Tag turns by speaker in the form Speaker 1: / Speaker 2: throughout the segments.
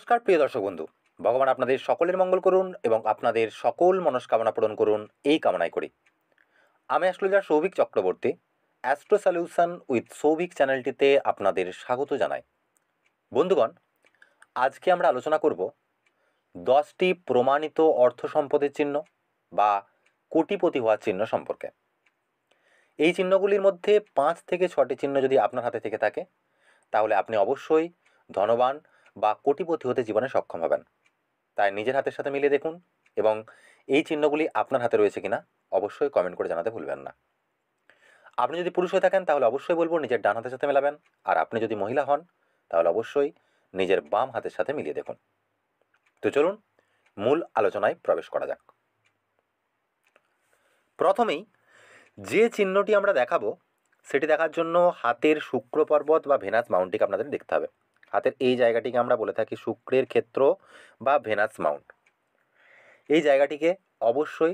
Speaker 1: নমস্কার প্রিয় দর্শক বন্ধু, ভগবান আপনাদের সকলের মঙ্গল করুন এবং আপনাদের সকল মনস্কামনা পূরণ করুন এই কামনাই করি। আমি astrologer Souvik Chakraborty, astro solution with Souvik চ্যানেলটিতে আপনাদের স্বাগত জানাই। বন্ধুগণ, আজকে আমরা আলোচনা করব 10টি প্রমাণিত অর্থ সম্পদের চিহ্ন বা কোটিপতি হওয়ার চিহ্ন সম্পর্কে। এই চিহ্নগুলির মধ্যে 5 থেকে 6টি চিহ্ন যদি আপনার হাতে থেকে থাকে তাহলে আপনি অবশ্যই ধনবান বা কোটিপতি হতে জীবনে সক্ষম হবেন। তাই নিজের হাতের সাথে মিলিয়ে দেখুন এবং এই চিহ্নগুলি আপনার হাতে রয়েছে কিনা অবশ্যই কমেন্ট করে জানাতে ভুলবেন না। আপনি যদি পুরুষ হয়ে থাকেন তাহলে অবশ্যই বলবো নিজের ডান হাতের সাথে মেলাবেন, আর আপনি যদি মহিলা হন তাহলে অবশ্যই নিজের বাম হাতের সাথে মিলিয়ে দেখুন। তো চলুন মূল আলোচনায় প্রবেশ করা যাক। প্রথমেই যে চিহ্নটি আমরা দেখাবো সেটি দেখার জন্য হাতের শুক্র পর্বত বা ভেনাস মাউন্টটিকে আপনাদের দেখতে হবে। হাতের এই জায়গাটিকে আমরা বলে থাকি শুক্রের ক্ষেত্র বা ভেনাস মাউন্ট। এই জায়গাটিকে অবশ্যই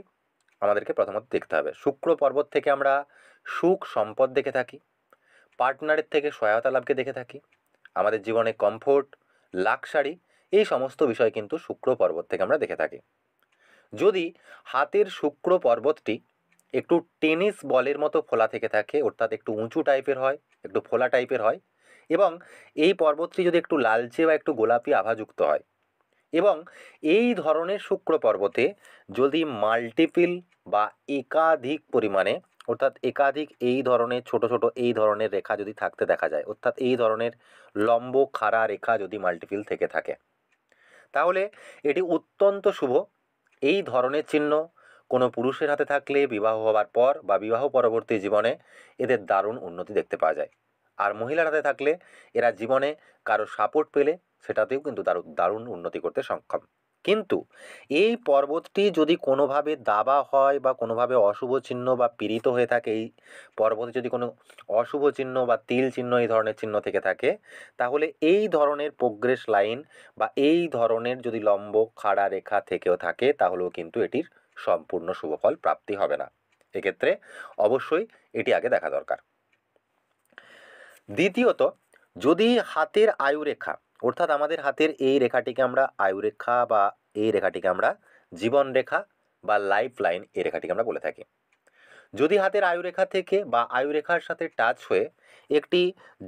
Speaker 1: আমাদেরকে প্রথমত দেখতে হবে। শুক্র পর্বত থেকে আমরা সুখ সম্পদ দেখে থাকি, পার্টনারের থেকে সহায়তা লাভকে দেখে থাকি, আমাদের জীবনে কমফোর্ট, লাক্সারি, এই সমস্ত বিষয় কিন্তু শুক্র পর্বত থেকে আমরা দেখে থাকি। যদি হাতের শুক্র পর্বতটি একটু টেনিস বলের মতো ফোলা থেকে থাকে, অর্থাৎ একটু উঁচু টাইপের হয়, একটু ফোলা টাইপের হয়, এবং এই পর্বতটি যদি একটু লালচে বা একটু গোলাপি আভাযুক্ত হয়, এবং এই ধরনের শুক্র পর্বতে যদি মাল্টিপিল বা একাধিক পরিমাণে, অর্থাৎ একাধিক এই ধরনের ছোট ছোট এই ধরনের রেখা যদি থাকতে দেখা যায়, অর্থাৎ এই ধরনের লম্ব খাড়া রেখা যদি মাল্টিপিল থেকে থাকে, তাহলে এটি অত্যন্ত শুভ। এই ধরনের চিহ্ন কোনো পুরুষের হাতে থাকলে বিবাহ হওয়ার পর বা বিবাহ পরবর্তী জীবনে এদের দারুণ উন্নতি দেখতে পাওয়া যায়। আর মহিলার হাতে থাকলে এরা জীবনে কারো সাপোর্ট পেলে সেটাতেও কিন্তু দারুণ উন্নতি করতে সক্ষম। কিন্তু এই পর্বতটি যদি কোনোভাবে দাবা হয় বা কোনোভাবে অশুভ চিহ্ন বা পীড়িত হয়ে থাকে, এই পর্বতে যদি কোনো অশুভ চিহ্ন বা তিল চিহ্ন এই ধরনের চিহ্ন থেকে থাকে, তাহলে এই ধরনের প্রোগ্রেস লাইন বা এই ধরনের যদি লম্ব খাড়া রেখা থেকেও থাকে তাহলেও কিন্তু এটির সম্পূর্ণ শুভফল প্রাপ্তি হবে না। এক্ষেত্রে অবশ্যই এটি আগে দেখা দরকার। দ্বিতীয়ত, যদি হাতের আয়ুরেখা, অর্থাৎ আমাদের হাতের এই রেখাটিকে আমরা আয়ুরেখা বা এই রেখাটিকে আমরা জীবন রেখা বা লাইফ লাইন এই রেখাটিকে আমরা বলে থাকি, যদি হাতের আয়ুরেখা থেকে বা আয়ুরেখার সাথে টাচ হয়ে একটি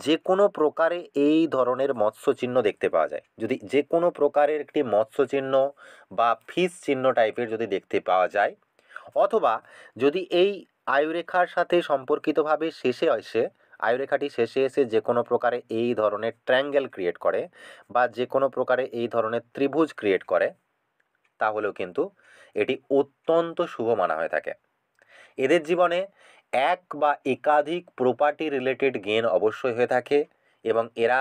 Speaker 1: যে কোনো প্রকারে এই ধরনের মৎস্য চিহ্ন দেখতে পাওয়া যায়, যদি যে কোনো প্রকারের একটি মৎস্য চিহ্ন বা ফিস চিহ্ন টাইপের যদি দেখতে পাওয়া যায়, অথবা যদি এই আয়ুরেখার সাথে সম্পর্কিতভাবে শেষে এসে আয়ুরেখাটি শেষে এসে যে কোনো প্রকারে এই ধরনের ট্রায়াঙ্গেল ক্রিয়েট করে বা যে কোনো প্রকারে এই ধরনের ত্রিভুজ ক্রিয়েট করে, তাহলেও কিন্তু এটি অত্যন্ত শুভ মানা হয়ে থাকে। এদের জীবনে এক বা একাধিক প্রপার্টি রিলেটেড গেন অবশ্যই হয়ে থাকে এবং এরা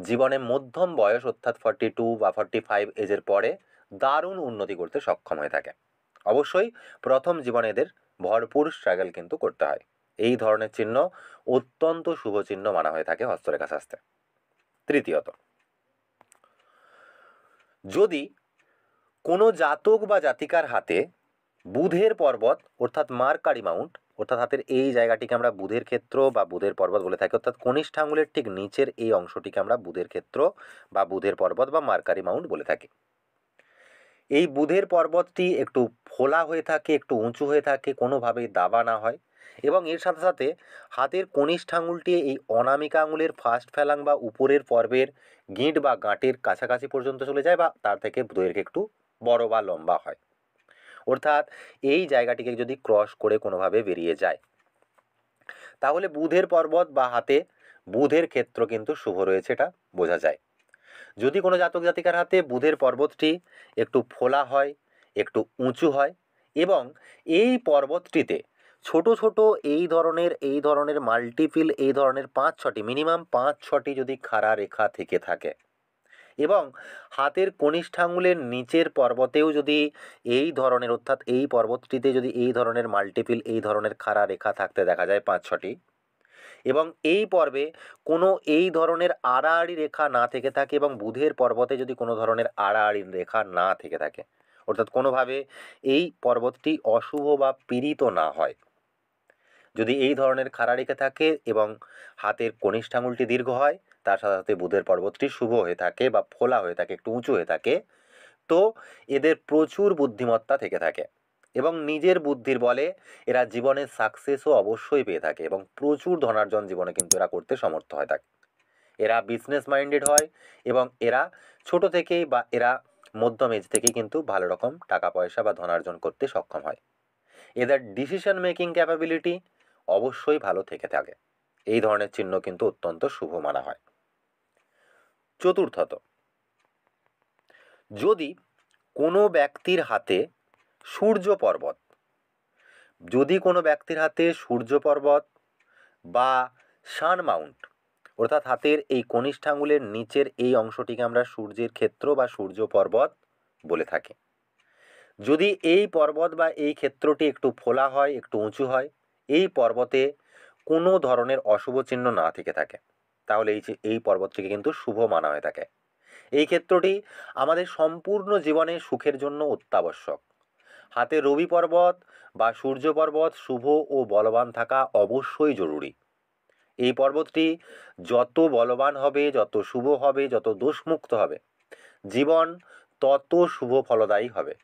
Speaker 1: জীবনে মধ্যম বয়স, অর্থাৎ 42 বা 45 এজের পরে দারুণ উন্নতি করতে সক্ষম হয়ে থাকে। অবশ্যই প্রথম জীবনে এদের ভরপুর স্ট্রাগল কিন্তু করতে হয়। এই ধরনের চিহ্ন অত্যন্ত শুভ চিহ্ন মানা হয়ে থাকে হস্তরেখা শাস্ত্রে। তৃতীয়ত, যদি কোনো জাতক বা জাতিকার হাতে বুধের পর্বত, অর্থাৎ মার্কারি মাউন্ট, অর্থাৎ হাতের এই জায়গাটিকে আমরা বুধের ক্ষেত্র বা বুধের পর্বত বলে থাকি, অর্থাৎ কনিষ্ঠ আঙুলের ঠিক নিচের এই অংশটিকে আমরা বুধের ক্ষেত্র বা বুধের পর্বত বা মার্কারি মাউন্ট বলে থাকি। এই বুধের পর্বতটি একটু ফোলা হয়ে থাকে, একটু উঁচু হয়ে থাকে, কোনোভাবেই দাবা না হয়, এবং এর সাথে সাথে হাতের কনিষ্ঠ আঙুলটি এই অনামিকা আঙুলের ফার্স্ট ফ্যালাং বা উপরের পর্বের গিঁট বা গাঁটের কাছাকাছি পর্যন্ত চলে যায় বা তার থেকে দৈর্ঘ্য একটু বড় বা লম্বা হয়, অর্থাৎ এই জায়গাটিকে যদি ক্রস করে কোনোভাবে বেরিয়ে যায়, তাহলে বুধের পর্বত বা হাতে বুধের ক্ষেত্র কিন্তু শুভ রয়েছে, এটা বোঝা যায়। যদি কোনো জাতক জাতিকার হাতে বুধের পর্বতটি একটু ফোলা হয়, একটু উঁচু হয়, এবং এই পর্বতটিতে ছোট ছোট এই ধরনের মাল্টিপিল এই ধরনের 5-6টি, মিনিমাম 5-6টি যদি খাড়া রেখা থেকে থাকে, এবং হাতের কনিষ্ঠাঙ্গুলের নিচের পর্বতেও যদি এই ধরনের, অর্থাৎ এই পর্বতটিতে যদি এই ধরনের মাল্টিপিল এই ধরনের খাড়া রেখা থাকতে দেখা যায় 5-6টি, এবং এই পর্বে কোনো এই ধরনের আড়াআড়ি রেখা না থেকে থাকে, এবং বুধের পর্বতে যদি কোনো ধরনের আড়াআড়ি রেখা না থেকে থাকে, অর্থাৎ কোনোভাবে এই পর্বতটি অশুভ বা পীড়িত না হয়, যদি এই ধরনের খাড়া রেখে থাকে এবং হাতের কনিষ্ঠাঙ্গুলটি দীর্ঘ হয়, তার সাথে সাথে বুধের পর্বতটি শুভ হয়ে থাকে বা ফোলা হয়ে থাকে, একটু উঁচু হয়ে থাকে, তো এদের প্রচুর বুদ্ধিমত্তা থেকে থাকে এবং নিজের বুদ্ধির বলে এরা জীবনে সাকসেসও অবশ্যই পেয়ে থাকে এবং প্রচুর ধনার্জন জীবনে কিন্তু এরা করতে সমর্থ হয় থাকে। এরা বিজনেস মাইন্ডেড হয় এবং এরা ছোট থেকেই বা এরা মধ্যম এজ থেকেই কিন্তু ভালো রকম টাকা পয়সা বা ধনার্জন করতে সক্ষম হয়। এদের ডিসিশন মেকিং ক্যাপাবিলিটি অবশ্যই ভালো থেকে থাকে। এই ধরনের চিহ্ন কিন্তু অত্যন্ত শুভ মানা হয়। চতুর্থত, যদি কোনো ব্যক্তির হাতে সূর্য পর্বত, যদি কোনো ব্যক্তির হাতে সূর্য পর্বত বা সান মাউন্ট, অর্থাৎ হাতের এই কনিষ্ঠ আঙুলের নিচের এই অংশটিকে আমরা সূর্যের ক্ষেত্র বা সূর্য পর্বত বলে থাকি, যদি এই পর্বত বা এই ক্ষেত্রটি একটু ফোলা হয়, একটু উঁচু হয়, এই পর্বতে কোনো ধরনের অশুভ চিহ্ন না থেকে থাকে, তাহলে এই পর্বতটিকে কিন্তু শুভ মানা হয়ে থাকে। এই ক্ষেত্রটি আমাদের সম্পূর্ণ জীবনে সুখের জন্য অত্যাবশ্যক। হাতে রবি পর্বত বা সূর্য পর্বত শুভ ও বলবান থাকা অবশ্যই জরুরি। এই পর্বতটি যত বলবান হবে, যত শুভ হবে, যত দোষমুক্ত হবে, জীবন তত শুভ ফলদায়ী হবে।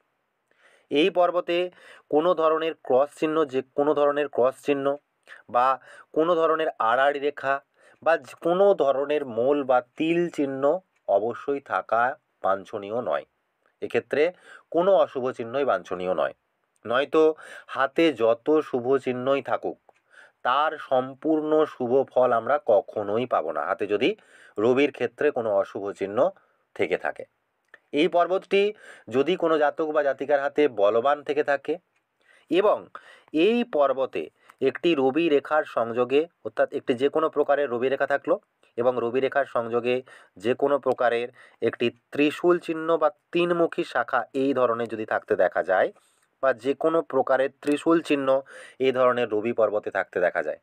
Speaker 1: এই পর্বতে কোনো ধরনের ক্রস চিহ্ন, যে কোনো ধরনের ক্রস চিহ্ন বা কোনো ধরনের আড়াআড়ি রেখা বা কোনো ধরনের মোল বা তিল চিহ্ন অবশ্যই থাকা বাঞ্ছনীয় নয়। এক্ষেত্রে কোনো অশুভ চিহ্নই বাঞ্ছনীয় নয়। নয়তো হাতে যত শুভ চিহ্নই থাকুক, তার সম্পূর্ণ শুভ ফল আমরা কখনোই পাবো না, হাতে যদি রবির ক্ষেত্রে কোনো অশুভ চিহ্ন থেকে থাকে। এই পর্বতটি যদি কোনো জাতক বা জাতিকার হাতে বলবান থেকে থাকে এবং এই পর্বতে একটি রবি রেখার সংযোগে, অর্থাৎ একটি যে কোনো প্রকারের রবি রেখা থাকলো এবং রবি রেখার সংযোগে যে কোনো প্রকারের একটি ত্রিশূল চিহ্ন বা তিনমুখী শাখা এই ধরনের যদি থাকতে দেখা যায়, বা যে কোনো প্রকারের ত্রিশূল চিহ্ন এই ধরনের রবি পর্বতে থাকতে দেখা যায়,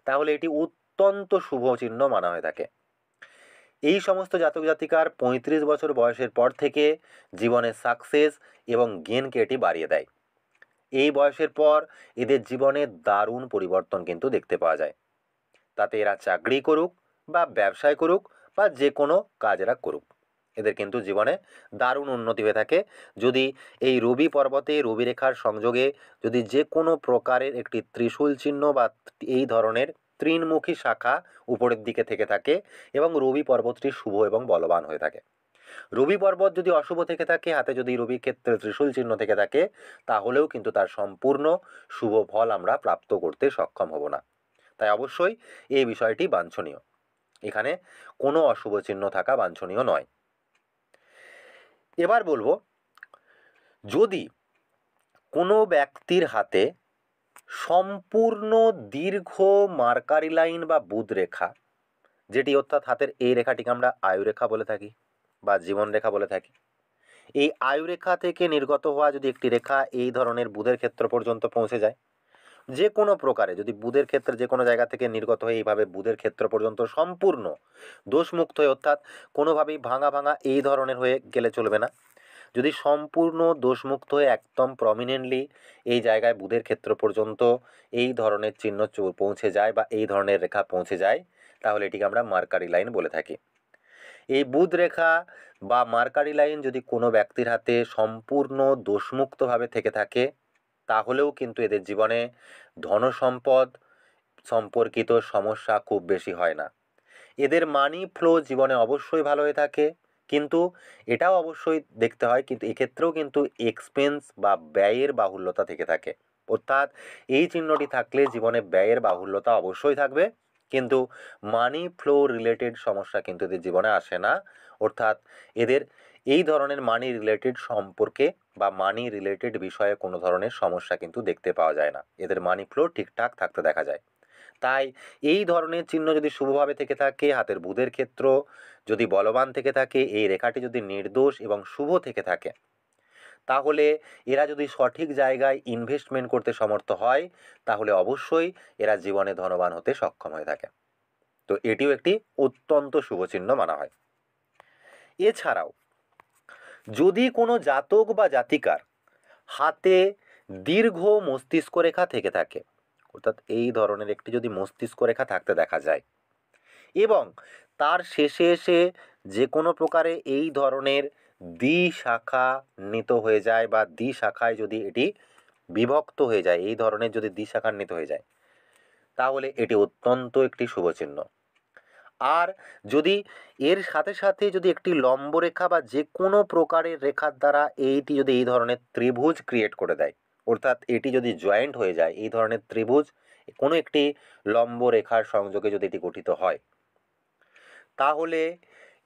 Speaker 1: তাহলে এটি অত্যন্ত শুভ চিহ্ন মানা হয়ে থাকে। এই সমস্ত জাতক জাতিকার 35 বছর বয়সের পর থেকে জীবনে সাকসেস এবং গেনকে এটি বাড়িয়ে দেয়। এই বয়সের পর এদের জীবনে দারুণ পরিবর্তন কিন্তু দেখতে পাওয়া যায়। তাতে এরা চাকরি করুক বা ব্যবসায় করুক বা যে কোনো কাজ এরা করুক, এদের কিন্তু জীবনে দারুণ উন্নতি হয়ে থাকে যদি এই রবি পর্বতে রবি রেখার সংযোগে যদি যে কোনো প্রকারের একটি ত্রিশূল চিহ্ন বা এই ধরনের ত্রিনমুখী শাখা উপরের দিকে থেকে থাকে এবং রবি পর্বতটি শুভ এবং বলবান হয়ে থাকে। রবি পর্বত যদি অশুভ থেকে থাকে, হাতে যদি রবি ক্ষেত্রে ত্রিশূল চিহ্ন থেকে থাকে, তাহলেও কিন্তু তার সম্পূর্ণ শুভ ফল আমরা প্রাপ্ত করতে সক্ষম হব না। তাই অবশ্যই এই বিষয়টি বাঞ্ছনীয়, এখানে কোনো অশুভ চিহ্ন থাকা বাঞ্ছনীয় নয়। এবার বলবো, যদি কোনো ব্যক্তির হাতে সম্পূর্ণ দীর্ঘ মার্কারি লাইন বা বুধ রেখা, যেটি অর্থাৎ হাতের এই রেখাটিকে আমরা আয়ুরেখা বলে থাকি বা জীবন রেখা বলে থাকি, এই আয়ুরেখা থেকে নির্গত হওয়া যদি একটি রেখা এই ধরনের বুধের ক্ষেত্র পর্যন্ত পৌঁছে যায়, যে কোনো প্রকারে যদি বুধের ক্ষেত্রে যে কোনো জায়গা থেকে নির্গত হয়ে এইভাবে বুধের ক্ষেত্র পর্যন্ত সম্পূর্ণ দোষমুক্ত হয়ে, অর্থাৎ কোনোভাবেই ভাঙা ভাঙা এই ধরনের হয়ে গেলে চলবে না, যদি সম্পূর্ণ দোষমুক্ত হয়ে একদম প্রমিনেন্টলি এই জায়গায় বুধের ক্ষেত্র পর্যন্ত এই ধরনের চিহ্ন পৌঁছে যায় বা এই ধরনের রেখা পৌঁছে যায়, তাহলে এটিকে আমরা মার্কারি লাইন বলে থাকি। এই বুধ রেখা বা মার্কারি লাইন যদি কোনো ব্যক্তির হাতে সম্পূর্ণ দোষমুক্তভাবে থেকে থাকে, তাহলেও কিন্তু এদের জীবনে ধনসম্পদ সম্পর্কিত সমস্যা খুব বেশি হয় না। এদের মানি ফ্লো জীবনে অবশ্যই ভালো হয়ে থাকে, কিন্তু এটাও অবশ্যই দেখতে হয়, কিন্তু এক্ষেত্রেও কিন্তু এক্সপেন্স বা ব্যয়ের বাহুল্যতা থেকে থাকে। অর্থাৎ এই চিহ্নটি থাকলে জীবনে ব্যয়ের বাহুল্যতা অবশ্যই থাকবে, কিন্তু মানি ফ্লো রিলেটেড সমস্যা কিন্তু এদের জীবনে আসে না। অর্থাৎ এদের এই ধরনের মানি রিলেটেড সম্পর্কে বা মানি রিলেটেড বিষয়ে কোনো ধরনের সমস্যা কিন্তু দেখতে পাওয়া যায় না, এদের মানি ফ্লো ঠিকঠাক থাকতে দেখা যায়। তাই এই ধরনের চিহ্ন যদি শুভভাবে থেকে থাকে, হাতের বুধের ক্ষেত্র যদি বলবান থেকে থাকে, এই রেখাটি যদি নির্দোষ এবং শুভ থেকে থাকে, তাহলে এরা যদি সঠিক জায়গায় ইনভেস্টমেন্ট করতে সমর্থ হয়, তাহলে অবশ্যই এরা জীবনে ধনবান হতে সক্ষম হয়ে থাকে। তো এটিও একটি অত্যন্ত শুভ চিহ্ন মানা হয়। এছাড়াও যদি কোনো জাতক বা জাতিকার হাতে দীর্ঘ মস্তিষ্ক রেখা থেকে থাকে, অর্থাৎ এই ধরনের একটি যদি মস্তিষ্ক রেখা থাকতে দেখা যায় এবং তার শেষে এসে যে কোনো প্রকারে এই ধরনের দ্বিশাখান্বিত হয়ে যায় বা দ্বিশাখায় যদি এটি বিভক্ত হয়ে যায়, এই ধরনের যদি দ্বিশাখান্বিত হয়ে যায়, তাহলে এটি অত্যন্ত একটি শুভ চিহ্ন। আর যদি এর সাথে সাথে যদি একটি লম্বরেখা বা যে কোনো প্রকারের রেখার দ্বারা এইটি যদি এই ধরনের ত্রিভুজ ক্রিয়েট করে দেয়, অর্থাৎ এটি যদি জয়েন্ট হয়ে যায়, এই ধরনের ত্রিভুজ কোনো একটি লম্ব রেখার সংযোগে যদি এটি গঠিত হয়, তাহলে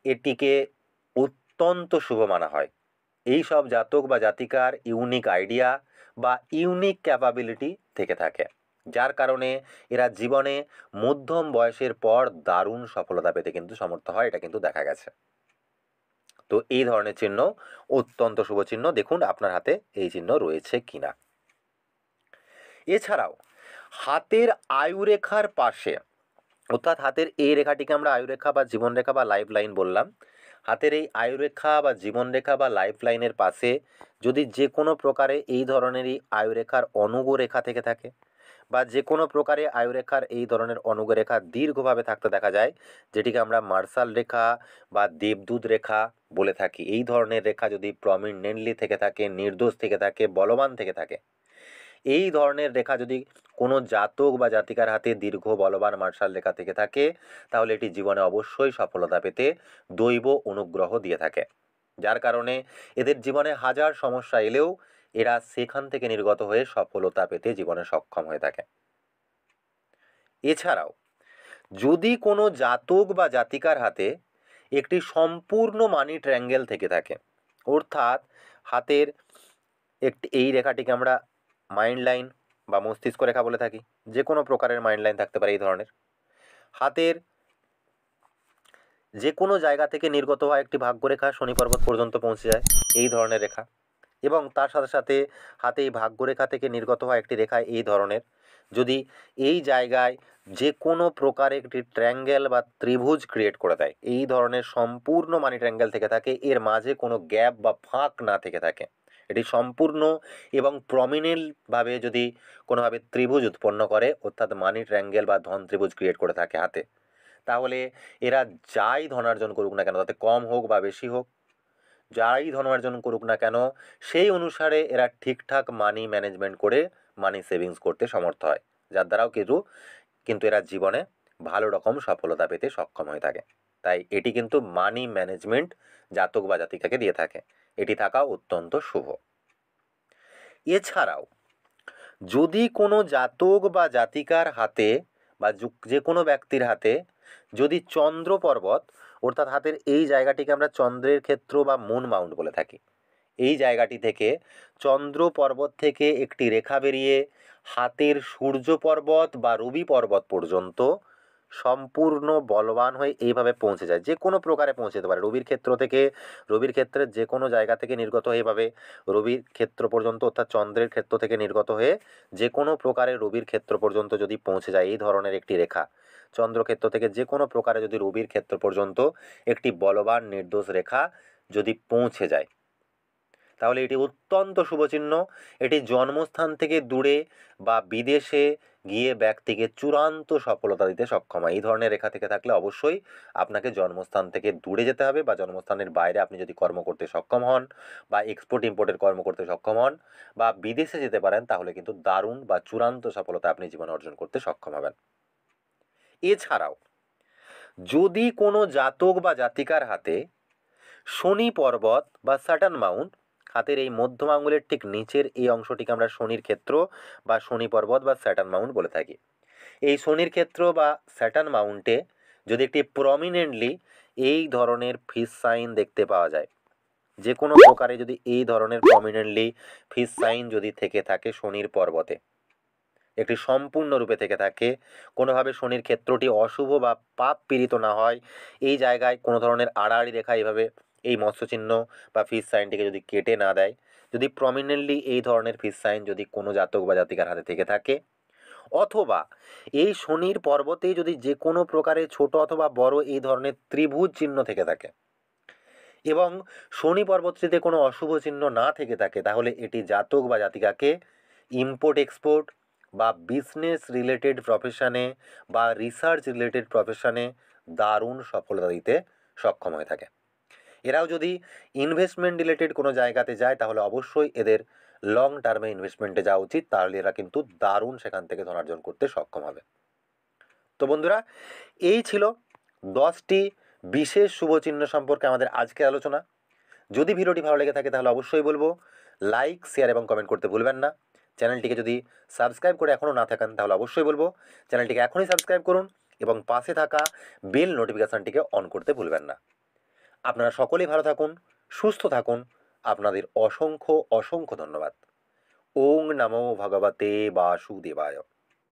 Speaker 1: এটিকে অত্যন্ত শুভ মানা হয়। এই সব জাতক বা জাতিকার ইউনিক আইডিয়া বা ইউনিক ক্যাপাবিলিটি থেকে থাকে, যার কারণে এরা জীবনে মধ্যম বয়সের পর দারুণ সফলতা পেতে কিন্তু সমর্থ হয়, এটা কিন্তু দেখা গেছে। তো এই ধরনের চিহ্ন অত্যন্ত শুভ চিহ্ন। দেখুন আপনার হাতে এই চিহ্ন রয়েছে কিনা। এছাড়াও হাতের আয়ুরেখার পাশে, অর্থাৎ হাতের এই রেখাটিকে আমরা আয়ুরেখা বা জীবনরেখা বা লাইফ লাইন বললাম, হাতের এই আয়ুরেখা বা জীবনরেখা বা লাইফ লাইনের পাশে যদি যে কোনো প্রকারে এই ধরনেরই আয়ুরেখার অনুগ রেখা থেকে থাকে বা যে কোনো প্রকারে আয়ুরেখার এই ধরনের অনুগ রেখা দীর্ঘভাবে থাকতে দেখা যায়, যেটিকে আমরা মার্শাল রেখা বা দেবদূত রেখা বলে থাকি, এই ধরনের রেখা যদি প্রমিনেন্টলি থেকে থাকে, নির্দোষ থেকে থাকে, বলবান থেকে থাকে, এই ধরনের রেখা যদি কোনো জাতক বা জাতিকার হাতে দীর্ঘ বলবান মার্শাল রেখা থেকে থাকে, তাহলে এটি জীবনে অবশ্যই সফলতা পেতে দৈব অনুগ্রহ দিয়ে থাকে, যার কারণে এদের জীবনে হাজার সমস্যা এলেও এরা সেখান থেকে নির্গত হয়ে সফলতা পেতে জীবনে সক্ষম হয়ে থাকে। এছাড়াও যদি কোনো জাতক বা জাতিকার হাতে একটি সম্পূর্ণ মানি ট্রায়াঙ্গেল থেকে থাকে, অর্থাৎ হাতের একটি এই রেখাটিকে আমরা মাইন্ড লাইন বা মস্তিষ্ক রেখা বলে থাকি, যে কোনো প্রকারের মাইন্ড লাইন থাকতে পারে এই ধরনের, হাতের যে কোনো জায়গা থেকে নির্গত হওয়া একটি ভাগ্যরেখা শনি পর্বত পর্যন্ত পৌঁছে যায়, এই ধরনের রেখা, এবং তার সাথে সাথে হাতে এই ভাগ্যরেখা থেকে নির্গত হওয়া একটি রেখা এই ধরনের, যদি এই জায়গায় যে কোনো প্রকারে একটি ট্রায়াঙ্গেল বা ত্রিভুজ ক্রিয়েট করে দেয়, এই ধরনের সম্পূর্ণ মানি ট্রায়াঙ্গেল থেকে থাকে, এর মাঝে কোনো গ্যাপ বা ফাঁক না থেকে থাকে, এটি সম্পূর্ণ এবং প্রমিনেন্টভাবে যদি কোনোভাবে ত্রিভুজ উৎপন্ন করে, অর্থাৎ মানি ট্রায়াঙ্গেল বা ধন ত্রিভুজ ক্রিয়েট করে থাকে হাতে, তাহলে এরা যাই ধনার্জন করুক না কেন, তাতে কম হোক বা বেশি হোক, যাই ধনার্জন করুক না কেন, সেই অনুসারে এরা ঠিকঠাক মানি ম্যানেজমেন্ট করে মানি সেভিংস করতে সমর্থ হয়, যার দ্বারাও কিন্তু এরা জীবনে ভালো রকম সফলতা পেতে সক্ষম হয়ে থাকে। তাই এটি কিন্তু মানি ম্যানেজমেন্ট জাতক বা জাতিকাকে দিয়ে থাকে, এটি থাকা অত্যন্ত শুভ। এছাড়াও যদি কোনো জাতক বা জাতিকার হাতে বা যে কোনো ব্যক্তির হাতে যদি চন্দ্র পর্বত, অর্থাৎ হাতের এই জায়গাটিকে আমরা চন্দ্রের ক্ষেত্র বা মুন মাউন্ট বলে থাকি, এই জায়গাটি থেকে চন্দ্র পর্বত থেকে একটি রেখা বেরিয়ে হাতের সূর্য পর্বত বা রবি পর্বত পর্যন্ত সম্পূর্ণ বলবান হয়ে এইভাবে পৌঁছে যায়, যে কোনো প্রকারে পৌঁছে যেতে পারে, রবির ক্ষেত্রের যে কোনো জায়গা থেকে নির্গত হয়ে এইভাবে রবির ক্ষেত্র পর্যন্ত, অর্থাৎ চন্দ্রের ক্ষেত্র থেকে নির্গত হয়ে যে কোনো প্রকারে রবির ক্ষেত্র পর্যন্ত যদি পৌঁছে যায়, এই ধরনের একটি রেখা চন্দ্রক্ষেত্র থেকে যে কোনো প্রকারে যদি রবির ক্ষেত্র পর্যন্ত একটি বলবান নির্দোষ রেখা যদি পৌঁছে যায়, তাহলে এটি অত্যন্ত শুভচিহ্ন। এটি জন্মস্থান থেকে দূরে বা বিদেশে গিয়ে ব্যক্তিকে চূড়ান্ত সফলতা দিতে সক্ষম হয়। এই ধরনের রেখা থেকে থাকলে অবশ্যই আপনাকে জন্মস্থান থেকে দূরে যেতে হবে, বা জন্মস্থানের বাইরে আপনি যদি কর্ম করতে সক্ষম হন বা এক্সপোর্ট ইম্পোর্টের কর্ম করতে সক্ষম হন বা বিদেশে যেতে পারেন, তাহলে কিন্তু দারুণ বা চূড়ান্ত সফলতা আপনি জীবনে অর্জন করতে সক্ষম হবেন। এছাড়াও যদি কোনো জাতক বা জাতিকার হাতে শনি পর্বত বা স্যাটার্ন মাউন্ট, হাতের এই মধ্যম আঙুলের ঠিক নিচের এই অংশটিকে আমরা শনির ক্ষেত্র বা শনি পর্বত বা স্যাটার্ন মাউন্ট বলে থাকি, এই শনির ক্ষেত্র বা স্যাটার্ন মাউন্টে যদি একটি প্রমিনেন্টলি এই ধরনের ফিশ সাইন দেখতে পাওয়া যায়, যে কোনো প্রকারে যদি এই ধরনের প্রমিনেন্টলি ফিশ সাইন যদি থেকে থাকে শনির পর্বতে, একটি সম্পূর্ণরূপে থেকে থাকে, কোনোভাবে শনির ক্ষেত্রটি অশুভ বা পাপ পীড়িত না হয়, এই জায়গায় কোনো ধরনের আড়াআড়ি রেখা এইভাবে এই মৎস্যচিহ্ন বা ফিশ সাইনটিকে যদি কেটে না দেয়, যদি প্রমিনেন্টলি এই ধরনের ফিশ সাইন যদি কোনো জাতক বা জাতিকার হাতে থেকে থাকে, অথবা এই শনির পর্বতেই যদি যে কোনো প্রকারে ছোট অথবা বড় এই ধরনের ত্রিভুজ চিহ্ন থেকে থাকে এবং শনি পর্বতটিতে কোনো অশুভ চিহ্ন না থেকে থাকে, তাহলে এটি জাতক বা জাতিকাকে ইম্পোর্ট এক্সপোর্ট বা বিজনেস রিলেটেড প্রফেশনে বা রিসার্চ রিলেটেড প্রফেশনে দারুণ সফলতা দিতে সক্ষম হয়ে থাকে। এরাও যদি ইনভেস্টমেন্ট রিলেটেড কোনো জায়গাতে যায় তাহলে অবশ্যই এদের লং টার্মে ইনভেস্টমেন্টে যাওয়া উচিত, তাহলে এরা কিন্তু দারুণ সেখান থেকে ধনার্জন করতে সক্ষম হবে। তো বন্ধুরা, এই ছিল 10টি বিশেষ শুভ চিহ্ন সম্পর্কে আমাদের আজকের আলোচনা। যদি ভিডিওটি ভালো লেগে থাকে তাহলে অবশ্যই বলবো লাইক, শেয়ার এবং কমেন্ট করতে ভুলবেন না। চ্যানেলটিকে যদি সাবস্ক্রাইব করে এখনও না থাকেন তাহলে অবশ্যই বলবো চ্যানেলটিকে এখনই সাবস্ক্রাইব করুন এবং পাশে থাকা বেল নোটিফিকেশানটিকে অন করতে ভুলবেন না। আপনারা সকলেই ভালো থাকুন, সুস্থ থাকুন। আপনাদের অসংখ্য অসংখ্য ধন্যবাদ। ওং নমো ভগবতে বাসুদেবায়।